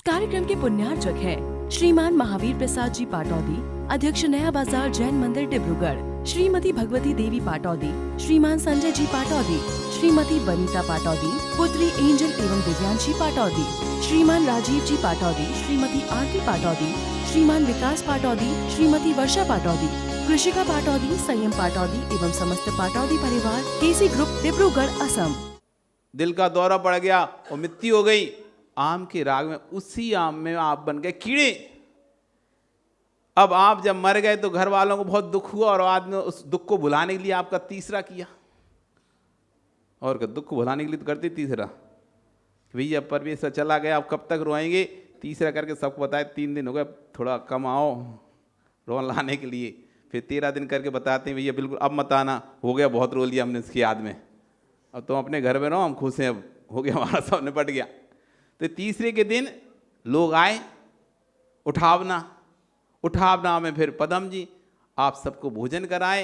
कार्यक्रम के पुण्यार्चक हैं श्रीमान महावीर प्रसाद जी पाटौदी, अध्यक्ष नया बाजार जैन मंदिर डिब्रूगढ़, श्रीमती भगवती देवी पाटौदी, श्रीमान संजय जी पाटौदी, श्रीमती बनीता पाटौदी, पुत्री एंजल एवं दिव्यांशी पाटौदी, श्रीमान राजीव जी पाटौदी, श्रीमती आरती पाटौदी, श्रीमान विकास पाटौदी, श्रीमती वर्षा पाटौदी, कृषिका पाटौदी, संयम पाटौदी एवं समस्त पाटौदी परिवार, केसी ग्रुप डिब्रूगढ़ असम। दिल का दौरा पड़ गया और मृत्यु हो गई। आम के राग में, उसी आम में आप बन गए कीड़े। अब आप जब मर गए तो घर वालों को बहुत दुख हुआ और आदमी उस दुख को भुलाने के लिए आपका तीसरा किया। और दुख को भुलाने के लिए तो करते तीसरा, भैया परमेश्वर चला गया, अब कब तक रोएंगे। तीसरा करके सबको बताए 3 दिन हो गए, थोड़ा कम आओ रोन लाने के लिए। फिर 13 दिन करके बताते हैं भैया बिल्कुल अब मत आना, हो गया बहुत रो लिया हमने इसकी याद में, अब तुम अपने घर में रहो, हम खुश हैं, अब हो गया हमारा सब निपट गया। तो तीसरे के दिन लोग आए, उठावना में फिर पदम जी आप सबको भोजन कराए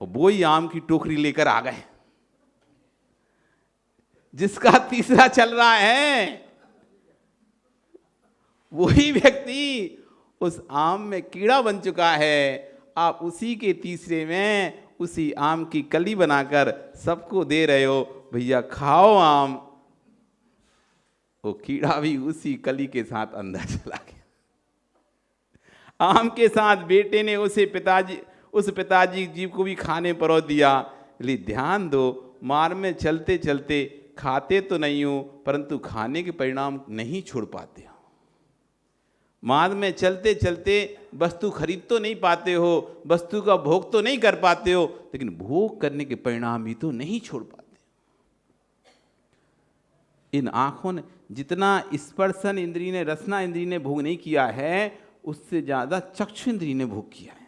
और वही आम की टोकरी लेकर आ गए। जिसका तीसरा चल रहा है वही व्यक्ति उस आम में कीड़ा बन चुका है। आप उसी के तीसरे में उसी आम की कली बनाकर सबको दे रहे हो, भैया खाओ आम। वो कीड़ा भी उसी कली के साथ अंदर चला गया। आम के साथ बेटे ने उस पिताजी जी को भी खाने परोस दिया। इसलिए ध्यान दो, मार्ग में चलते चलते खाते तो नहीं हो परंतु खाने के परिणाम नहीं छोड़ पाते हो। मार्ग में चलते चलते वस्तु खरीद तो नहीं पाते हो, वस्तु का भोग तो नहीं कर पाते हो, लेकिन भोग करने के परिणाम भी तो नहीं छोड़ पाते। इन आंखों ने जितना स्पर्शन इंद्रिय ने, रसना इंद्रिय ने भोग नहीं किया है, उससे ज्यादा चक्षु इंद्रिय ने भोग किया है।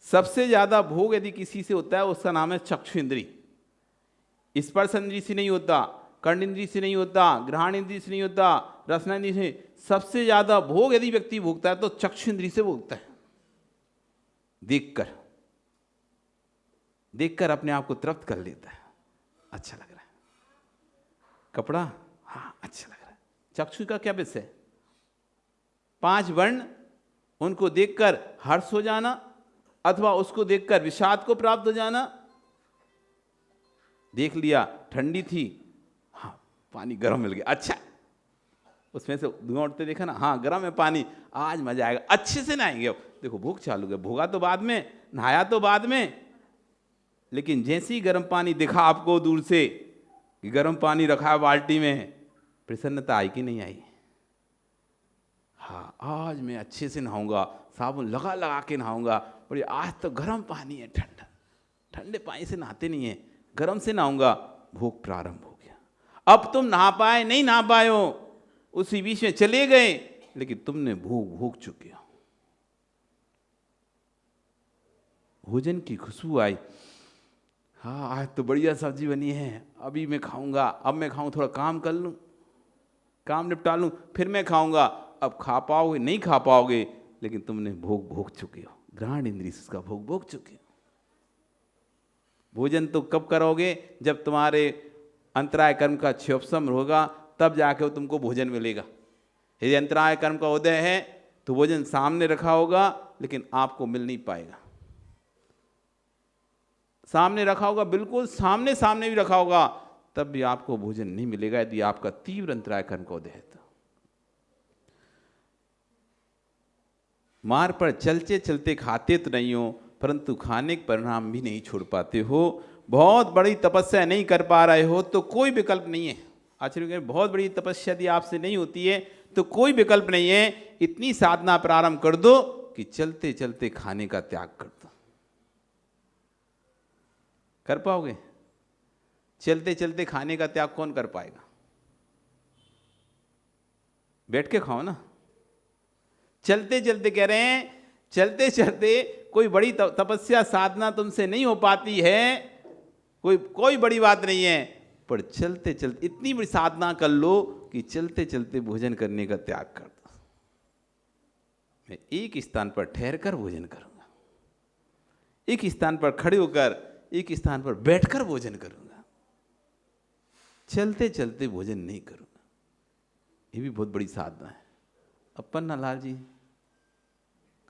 सबसे ज्यादा भोग यदि किसी से होता है उसका नाम है चक्षु इंद्रिय। स्पर्श इंद्रिय से नहीं होता, कर्ण इंद्रिय से नहीं होता, ग्रहण इंद्रिय से नहीं होता, रसना इंद्रिय से। सबसे ज्यादा भोग यदि व्यक्ति भोगता है तो चक्षु इंद्रिय से भोगता है। देखकर अपने आप को तृप्त कर लेता है, अच्छा लग रहा है कपड़ा, हाँ अच्छा लग रहा है। चक्षु का क्या विषय है? 5 वर्ण, उनको देखकर हर्ष हो जाना अथवा उसको देखकर विषाद को प्राप्त हो जाना। देख लिया ठंडी थी, हाँ पानी गर्म मिल गया, अच्छा। उसमें से धुआं उठते देखा ना, हाँ गर्म है पानी, आज मजा आएगा, अच्छे से नहाएंगे। अब देखो भूख चालू है, भोगा तो बाद में, नहाया तो बाद में, लेकिन जैसे ही गर्म पानी दिखा आपको दूर से कि गर्म पानी रखा है बाल्टी में, प्रसन्नता आई कि नहीं आई? हाँ आज मैं अच्छे से नहाऊंगा, साबुन लगा लगा के नहाऊंगा, और आज तो गर्म पानी है, ठंडा, ठंडे पानी से नहाते नहीं है, गर्म से नहाऊंगा। भूख प्रारंभ हो गया। अब तुम नहा पाए नहीं नहा पाए हो, उसी बीच में चले गए, लेकिन तुमने भूख चुके हो। भोजन की खुशबू आई, हाँ आज तो बढ़िया सब्जी बनी है, अभी मैं खाऊंगा, अब मैं खाऊं, थोड़ा काम कर लूं, काम निपटा लूं, फिर मैं खाऊंगा। अब खा पाओगे नहीं खा पाओगे, लेकिन तुमने भोग चुके हो, ग्रहण इंद्रिय से उसका भोग चुके हो। भोजन तो कब करोगे? जब तुम्हारे अंतराय कर्म का क्षयोपशम होगा, तब जाके तुमको भोजन मिलेगा। यदि अंतराय कर्म का उदय है तो भोजन सामने रखा होगा, लेकिन आपको मिल नहीं पाएगा। सामने रखा होगा, बिल्कुल सामने भी रखा होगा, तब भी आपको भोजन नहीं मिलेगा यदि आपका तीव्र अंतराय कर्म का उदय है तो। मार्ग पर चलते चलते खाते तो नहीं हो, परंतु खाने के परिणाम भी नहीं छोड़ पाते हो। बहुत बड़ी तपस्या नहीं कर पा रहे हो तो कोई विकल्प नहीं है। आचार्य, बहुत बड़ी तपस्या यदि आपसे नहीं होती है तो कोई विकल्प नहीं है। इतनी साधना प्रारंभ कर दो कि चलते चलते खाने का त्याग कर दो। कर पाओगे? चलते चलते खाने का त्याग कौन कर पाएगा? बैठ के खाओ ना। चलते चलते कह रहे हैं, चलते चलते कोई बड़ी तपस्या साधना तुमसे नहीं हो पाती है, कोई बड़ी बात नहीं है, पर चलते चलते इतनी बड़ी साधना कर लो कि चलते चलते भोजन करने का त्याग कर दो। मैं एक स्थान पर ठहर कर भोजन करूंगा, एक स्थान पर खड़े होकर, एक स्थान पर बैठकर भोजन करूंगा। चलते चलते भोजन नहीं करूँगा, ये भी बहुत बड़ी साधना है। अपन ना लाल जी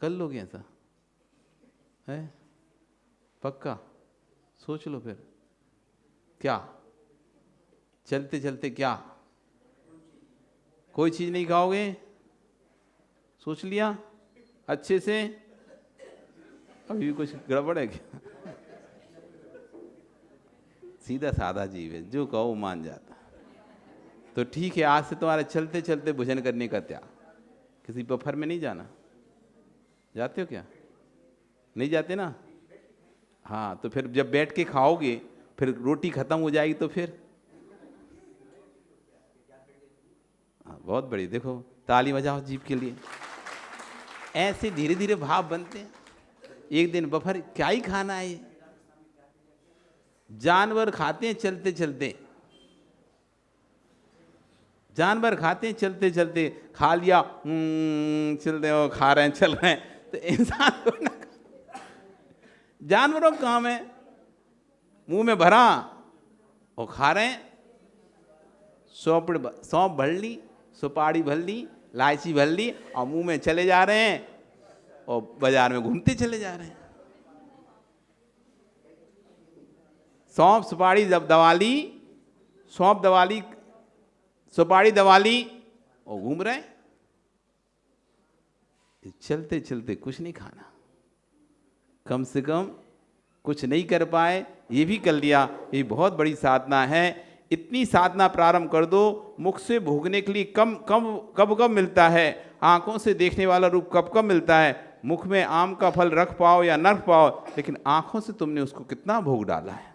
कर लोगे ऐसा है? पक्का सोच लो फिर। क्या चलते चलते क्या कोई चीज नहीं खाओगे? सोच लिया अच्छे से? अभी भी कुछ गड़बड़ है क्या? सीधा साधा जीव है, जो कहो वो मान जाता। तो ठीक है, आज से तुम्हारे चलते चलते भोजन करने का त्याग। किसी बफर में नहीं जाना। जाते हो क्या? नहीं जाते ना? हाँ, तो फिर जब बैठ के खाओगे फिर रोटी खत्म हो जाएगी तो फिर हाँ, बहुत बड़ी। देखो ताली बजाओ जीव के लिए। ऐसे धीरे धीरे भाव बनते हैं। एक दिन बफर क्या ही खाना है ये। जानवर खाते हैं चलते चलते, जानवर खाते हैं चलते चलते। खा लिया, चलते हो, खा रहे हैं, चल रहे हैं। तो इंसान को ना, जानवरों का काम है मुंह में भरा और खा रहे हैं। सौंफ भर ली, सुपारी भर ली, इलायची भर ली और मुंह में चले जा रहे हैं और बाजार में घूमते चले जा रहे हैं। सौंफ सुपारी जब दवा ली, सौंफ दवा ली, सुपारी दवा ली और घूम रहे हैं। चलते चलते कुछ नहीं खाना, कम से कम कुछ नहीं कर पाए ये भी कर लिया, ये बहुत बड़ी साधना है। इतनी साधना प्रारंभ कर दो, मुख से भोगने के लिए कब मिलता है, आंखों से देखने वाला रूप कब कब मिलता है। मुख में आम का फल रख पाओ या न रख पाओ, लेकिन आंखों से तुमने उसको कितना भोग डाला है।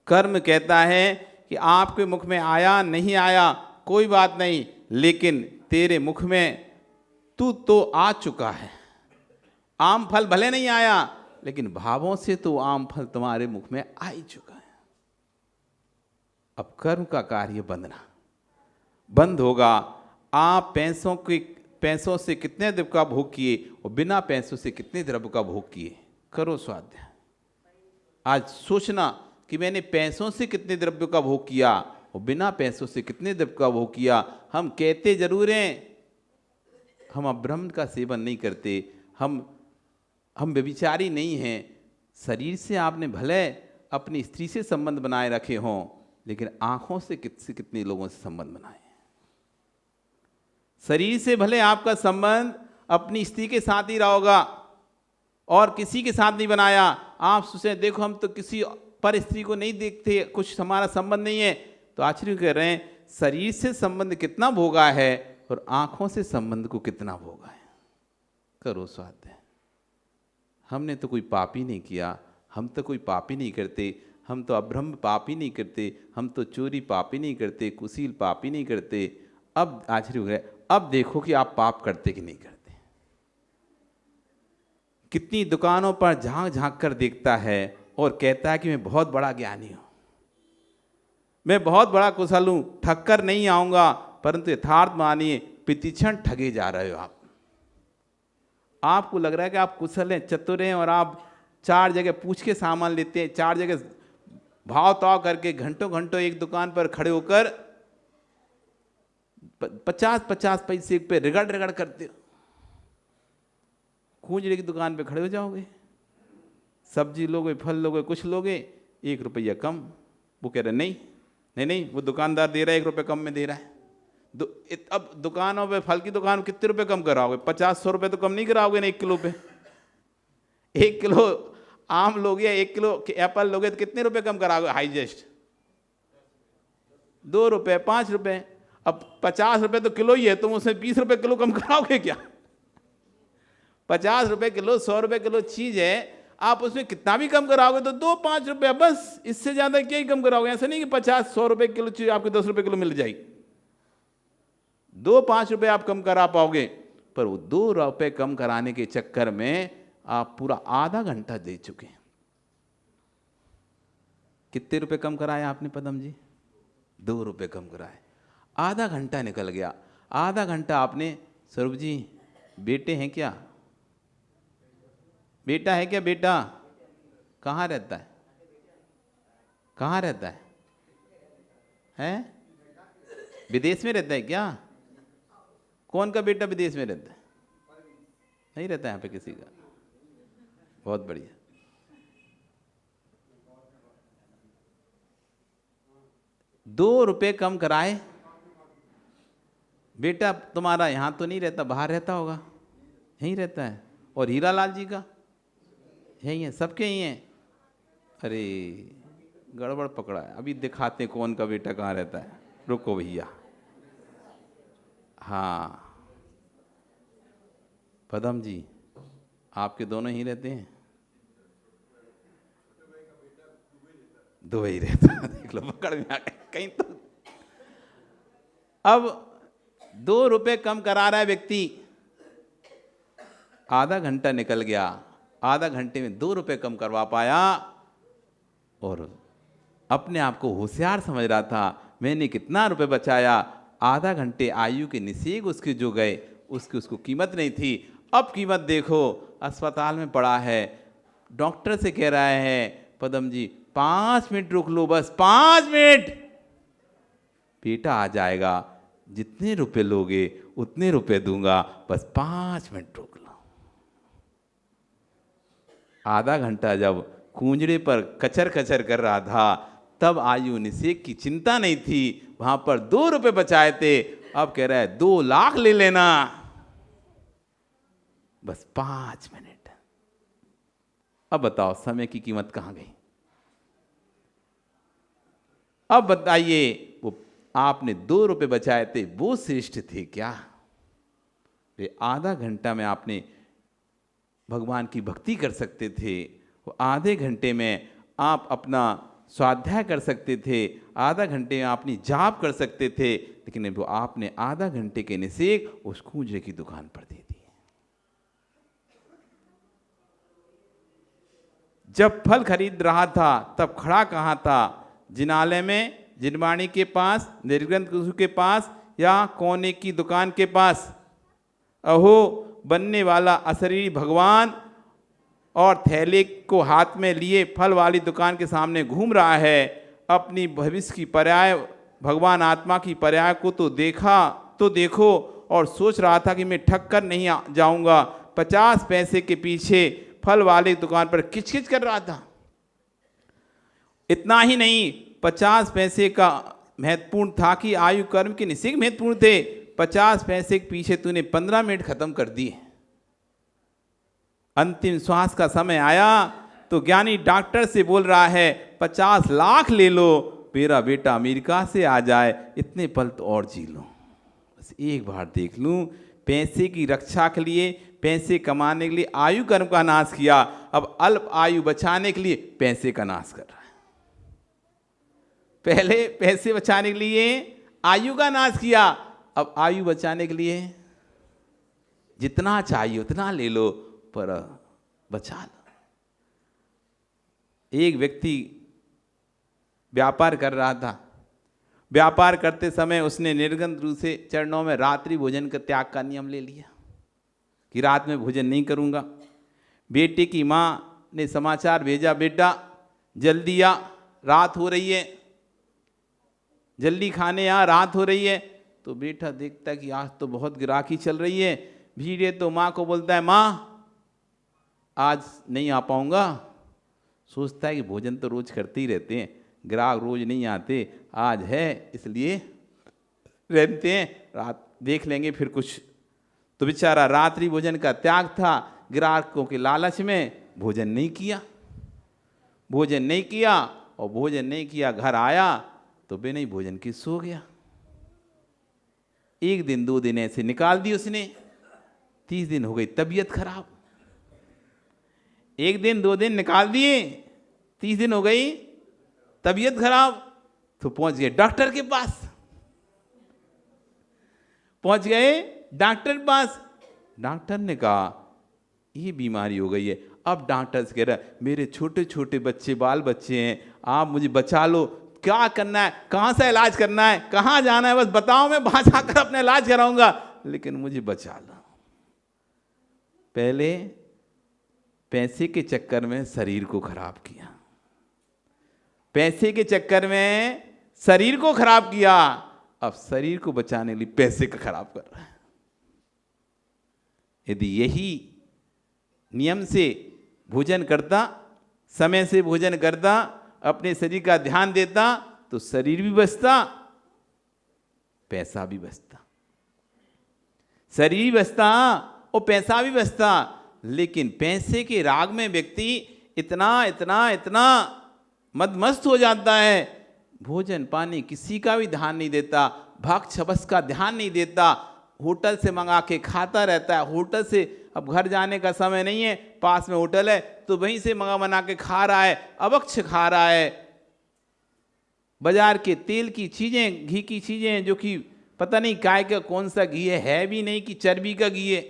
कर्म कहता है कि आपके मुख में आया नहीं आया कोई बात नहीं, लेकिन तेरे मुख में तू तो आ चुका है। आम फल भले नहीं आया, लेकिन भावों से तो आम फल तुम्हारे मुख में आ ही चुका है। अब कर्म का कार्य बंद होगा। आप पैसों से कितने द्रव्य का भोग किए और बिना पैसों से कितने द्रव्य का भोग किए। करो स्वाध्याय। आज सोचना कि मैंने पैसों से कितने द्रव्य का भोग किया और बिना पैसों से कितने द्रव्य का भोग किया। हम कहते जरूर हैं हम अब्रह्म का सेवन नहीं करते, हम व्यभिचारी नहीं हैं। शरीर से आपने भले अपनी स्त्री से संबंध बनाए रखे हों, लेकिन आंखों से कितने लोगों से संबंध बनाए। शरीर से भले आपका संबंध अपनी स्त्री के साथ ही रहा होगा और किसी के साथ नहीं बनाया। आप सोचें देखो हम तो किसी पर स्त्री को नहीं देखते, कुछ हमारा संबंध नहीं है, तो आश्चर्य कर रहे हैं शरीर से संबंध कितना भोगा है और आंखों से संबंध को कितना भोगा है। करो स्वाध्याय। हमने तो कोई पाप ही नहीं किया, हम तो कोई पाप ही नहीं करते, हम तो अब्रह्म पाप ही नहीं करते, हम तो चोरी पाप ही नहीं करते, कुशील पाप ही नहीं करते। अब आश्चर्य हो गया, अब देखो कि आप पाप करते कि नहीं करते। कितनी दुकानों पर झांक झांक कर देखता है और कहता है कि मैं बहुत बड़ा ज्ञानी हूं, मैं बहुत बड़ा कुशल हूं, ठग कर नहीं आऊंगा। परंतु यथार्थ मानिए प्रतिक्षण ठगे जा रहे हो आप। आपको लग रहा है कि आप कुशल हैं, चतुर हैं और आप 4 जगह पूछ के सामान लेते हैं, 4 जगह भाव ताव करके घंटों घंटों एक दुकान पर खड़े होकर 50-50 पैसे पे रिगड़ करते हो। खूंजड़े की दुकान पे खड़े हो जाओगे, सब्जी लोगे, फल लोगे, कुछ लोगे, 1 रुपया कम। वो कह रहे नहीं, वो दुकानदार दे रहा है 1 रुपये कम में दे रहा है। अब दुकानों पे, फल की दुकान कितने रुपए कम कराओगे? 50-100 रुपये तो कम नहीं कराओगे ना 1 किलो पे। 1 किलो आम लोगे या 1 किलो एप्पल लोगे तो कितने रुपए कम कराओगे? हाईजेस्ट 2 रुपये, 5 रुपये। अब 50 रुपये तो किलो ही है, तुम उसमें 20 रुपये किलो कम कराओगे क्या? 50 रुपये किलो, 100 रुपये किलो चीज है, आप उसमें कितना भी कम कराओगे तो 2-5 रुपये बस, इससे ज्यादा क्या ही कम कराओगे। ऐसा नहीं कि 50-100 रुपये किलो चीज आपको 10 रुपये किलो मिल जाएगी। 2-5 रुपये आप कम करा पाओगे, पर वो 2 रुपये कम कराने के चक्कर में आप पूरा आधा घंटा दे चुके हैं। कितने रुपए कम कराए आपने पदम जी? 2 रुपये कम कराए, आधा घंटा निकल गया। आधा घंटा आपने, स्वरूप जी बेटे हैं क्या? बेटा है क्या? बेटा कहाँ रहता है? कहाँ रहता है? है? विदेश में रहता है क्या? कौन का बेटा विदेश में रहता है? नहीं रहता यहाँ पे किसी का। बहुत बढ़िया। ₹2 कम कराए। बेटा तुम्हारा यहाँ तो नहीं रहता, बाहर रहता होगा? यहीं रहता है। और हीरा लाल जी का यहीं है, सबके यहीं हैं। अरे गड़बड़ पकड़ा है, अभी दिखाते हैं कौन का बेटा कहाँ रहता है। रुको भैया। हाँ पदम जी, आपके दोनों ही रहते हैं? दुबई रहता है। देख लो, पकड़ में आ गए कहीं तो। अब ₹2 कम करा रहा है व्यक्ति, आधा घंटा निकल गया, आधा घंटे में ₹2 कम करवा पाया और अपने आप को होशियार समझ रहा था, मैंने कितना रुपए बचाया। आधा घंटे आयु के निषेध उसके जो गए, उसकी उसको कीमत नहीं थी। अब कीमत देखो, अस्पताल में पड़ा है, डॉक्टर से कह रहा है पदम जी 5 मिनट रुक लो, बस 5 मिनट, बेटा आ जाएगा, जितने रुपए लोगे उतने रुपए दूंगा, बस 5 मिनट रुक लो। आधा घंटा जब कूंजड़े पर कचर कचर कर रहा था, तब आयु निषेध की चिंता नहीं थी, वहां पर ₹2 बचाए थे। अब कह रहा है 2 लाख ले लेना, बस 5 मिनट। अब बताओ समय की कीमत कहां गई? अब बताइए, वो आपने ₹2 बचाए थे, वो श्रेष्ठ थे क्या? आधा घंटा में आपने भगवान की भक्ति कर सकते थे, वो आधे घंटे में आप अपना स्वाध्याय कर सकते थे, आधा घंटे में अपनी जाप कर सकते थे, लेकिन वो आपने आधा घंटे के निषेध उस कूंजे की दुकान पर दे दिए। जब फल खरीद रहा था तब खड़ा कहाँ था? जिनालय में, जिनवाणी के पास, निर्ग्रंथ गुरु के पास, या कोने की दुकान के पास? अहो बनने वाला अशरीरी भगवान और थैले को हाथ में लिए फल वाली दुकान के सामने घूम रहा है। अपनी भविष्य की पर्याय, भगवान आत्मा की पर्याय को तो देखा तो देखो, और सोच रहा था कि मैं ठग कर नहीं जाऊंगा। 50 पैसे के पीछे फल वाली दुकान पर किचकिच कर रहा था। इतना ही नहीं, 50 पैसे का महत्वपूर्ण था कि आयु कर्म के निषेध महत्वपूर्ण थे। 50 पैसे के पीछे तूने 15 मिनट खत्म कर दिए। अंतिम श्वास का समय आया तो ज्ञानी डॉक्टर से बोल रहा है 50 लाख ले लो, मेरा बेटा अमेरिका से आ जाए, इतने पल तो और जी लो, बस एक बार देख लूं। पैसे की रक्षा के लिए, पैसे कमाने के लिए आयु कर्म का नाश किया, अब अल्प आयु बचाने के लिए पैसे का नाश कर रहा है। पहले पैसे बचाने के लिए आयु का नाश किया, अब आयु बचाने के लिए जितना चाहिए उतना ले लो, पर बचा लो। एक व्यक्ति व्यापार कर रहा था, व्यापार करते समय उसने निर्गंध गुरु से चरणों में रात्रि भोजन का त्याग का नियम ले लिया कि रात में भोजन नहीं करूंगा। बेटे की माँ ने समाचार भेजा, बेटा जल्दी आ, रात हो रही है, जल्दी खाने आ, रात हो रही है। तो बेटा देखता कि आज तो बहुत गिराकी चल रही है, भीड़ है, तो माँ को बोलता है माँ आज नहीं आ पाऊंगा। सोचता है कि भोजन तो रोज करते ही रहते हैं, ग्राहक रोज नहीं आते, आज है इसलिए रहते हैं, रात देख लेंगे फिर कुछ। तो बेचारा रात्रि भोजन का त्याग था, ग्राहकों के लालच में भोजन नहीं किया, भोजन नहीं किया, और भोजन नहीं किया, घर आया तो बिना ही भोजन के सो गया। 1 दिन 2 दिन ऐसे निकाल दी उसने, 30 दिन हो गई तबीयत खराब। 1 दिन 2 दिन निकाल दिए, 30 दिन हो गई तबीयत खराब, तो पहुंच गए डॉक्टर के पास। पहुंच गए डॉक्टर के पास, डॉक्टर ने कहा ये बीमारी हो गई है। अब डॉक्टर से कह रहा है मेरे छोटे छोटे बच्चे, बाल बच्चे हैं, आप मुझे बचा लो, क्या करना है, कहाँ से इलाज करना है, कहाँ जाना है, बस बताओ, मैं वहां जाकर अपना इलाज कराऊंगा, लेकिन मुझे बचा लो। पहले पैसे के चक्कर में शरीर को खराब किया, पैसे के चक्कर में शरीर को खराब किया, अब शरीर को बचाने के लिए पैसे का खराब कर रहा है। यदि यही नियम से भोजन करता, समय से भोजन करता, अपने शरीर का ध्यान देता, तो शरीर भी बचता, पैसा भी बचता। शरीर भी बचता और पैसा भी बचता। लेकिन पैसे के राग में व्यक्ति इतना इतना इतना मदमस्त हो जाता है, भोजन पानी किसी का भी ध्यान नहीं देता, भक्त छबस का ध्यान नहीं देता, होटल से मंगा के खाता रहता है। होटल से अब घर जाने का समय नहीं है, पास में होटल है तो वहीं से मंगा बना के खा रहा है, अवक्ष खा रहा है। बाजार के तेल की चीजें, घी की चीजें, जो कि पता नहीं काय का कौन सा घी है भी नहीं कि चर्बी का घी है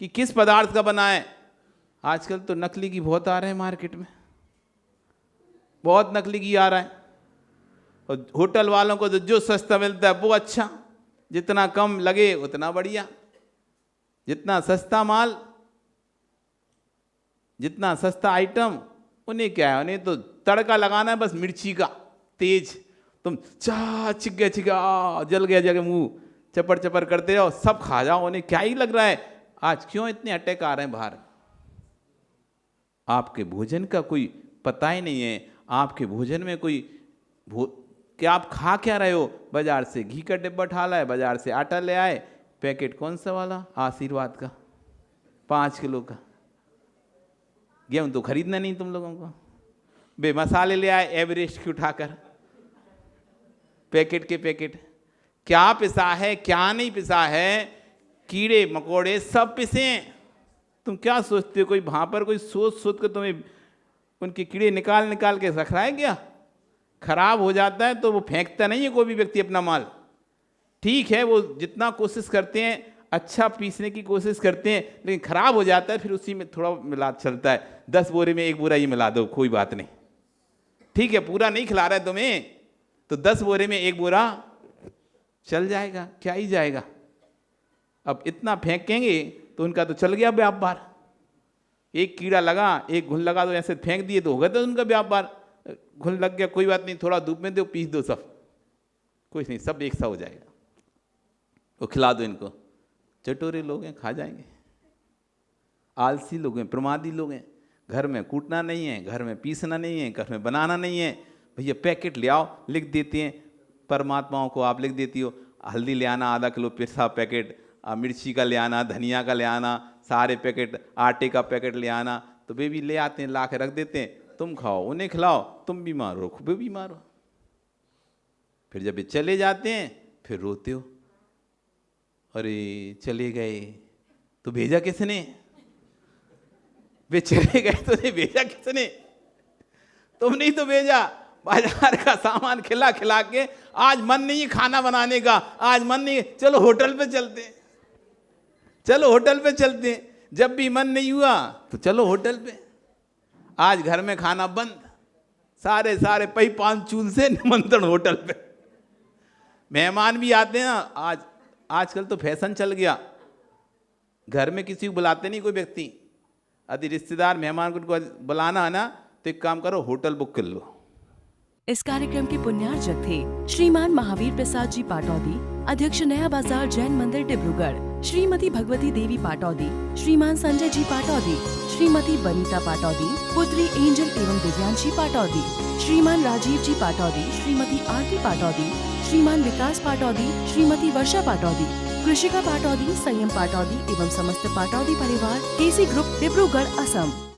कि किस पदार्थ का बना है। आजकल तो नकली घी बहुत आ रहे हैं मार्केट में, बहुत नकली घी आ रहा है। और होटल वालों को तो जो सस्ता मिलता है वो अच्छा, जितना कम लगे उतना बढ़िया। जितना सस्ता माल, जितना सस्ता आइटम, उन्हें क्या है, उन्हें तो तड़का लगाना है बस मिर्ची का तेज। तुम चा चिक गया जल गया मुंह चपर चपर करते रहो, सब खा जाओ, उन्हें क्या ही लग रहा है। आज क्यों इतने अटैक आ रहे हैं बाहर? आपके भोजन का कोई पता ही नहीं है। आपके भोजन में कोई क्या आप खा क्या रहे हो? बाजार से घी का डिब्बा ठाला है, बाजार से आटा ले आए, पैकेट कौन सा वाला, आशीर्वाद का 5 किलो का। गेहूं तो खरीदना नहीं तुम लोगों को। बे मसाले ले आए एवरेस्ट की उठाकर, पैकेट के पैकेट। क्या पिसा है क्या नहीं पिसा है, कीड़े मकोड़े सब पिसे। तुम क्या सोचते हो कोई वहां पर कोई सोच कर तुम्हें उनके कीड़े निकाल निकाल के रख रहा है क्या? खराब हो जाता है तो वो फेंकता नहीं है कोई भी व्यक्ति अपना माल। ठीक है, वो जितना कोशिश करते हैं अच्छा पीसने की कोशिश करते हैं, लेकिन खराब हो जाता है फिर उसी में थोड़ा मिला चलता है। 10 बोरे में 1 बोरा ही मिला दो, कोई बात नहीं। ठीक है, पूरा नहीं खिला रहा है तुम्हें तो 10 बोरे में 1 बोरा चल जाएगा, क्या ही जाएगा। अब इतना फेंकेंगे तो उनका तो चल गया व्यापार। एक कीड़ा लगा, एक घुन लगा तो ऐसे फेंक दिए तो हो गया तो उनका व्यापार। घुन लग गया कोई बात नहीं, थोड़ा धूप में दो, पीस दो, सब कुछ नहीं, सब एक सा हो जाएगा। वो खिला दो इनको। चटोरे लोग हैं, खा जाएंगे। आलसी लोग हैं, प्रमादी लोग हैं। घर में कूटना नहीं है, घर में पीसना नहीं है, घर में बनाना नहीं है, भैया पैकेट ले आओ, लिख देते हैं। परमात्माओं को आप लिख देती हो, हल्दी ले आना आधा किलो पिसा पैकेट, मिर्ची का ले आना, धनिया का ले आना, सारे पैकेट, आटे का पैकेट ले आना, तो वे भी ले आते हैं, ला के रख देते हैं। तुम खाओ, उन्हें खिलाओ, तुम बीमार हो, खुद बीमार हो। फिर जब ये चले जाते हैं फिर रोते हो, अरे चले गए तो भेजा किसने? वे चले गए तो भेजा किसने? तुम नहीं तो भेजा। बाजार का सामान खिला खिला के आज मन नहीं है खाना बनाने का, आज मन नहीं है, चलो होटल पे चलते हैं, चलो होटल पे चलते हैं। जब भी मन नहीं हुआ तो चलो होटल पे। आज घर में खाना बंद, सारे सारे पई पान चूल से निमंत्रण होटल पे। मेहमान भी आते हैं ना, आजकल तो फैशन चल गया, घर में किसी को बुलाते नहीं कोई व्यक्ति। यदि रिश्तेदार मेहमान को बुलाना है ना तो एक काम करो, होटल बुक कर लो। इस कार्यक्रम के पुण्यार्जक थे श्रीमान महावीर प्रसाद जी पाटौदी, अध्यक्ष नया बाजार जैन मंदिर डिब्रूगढ़, श्रीमती भगवती देवी पाटौदी, श्रीमान संजय जी पाटौदी, श्रीमती बनीता पाटौदी, पुत्री एंजल एवं दिव्यांशी पाटौदी, श्रीमान राजीव जी पाटौदी, श्रीमती आरती पाटौदी, श्रीमान विकास पाटौदी, श्रीमती वर्षा पाटौदी, कृषिका पाटौदी, संयम पाटौदी एवं समस्त पाटौदी परिवार, केसी ग्रुप, डिब्रूगढ़, असम।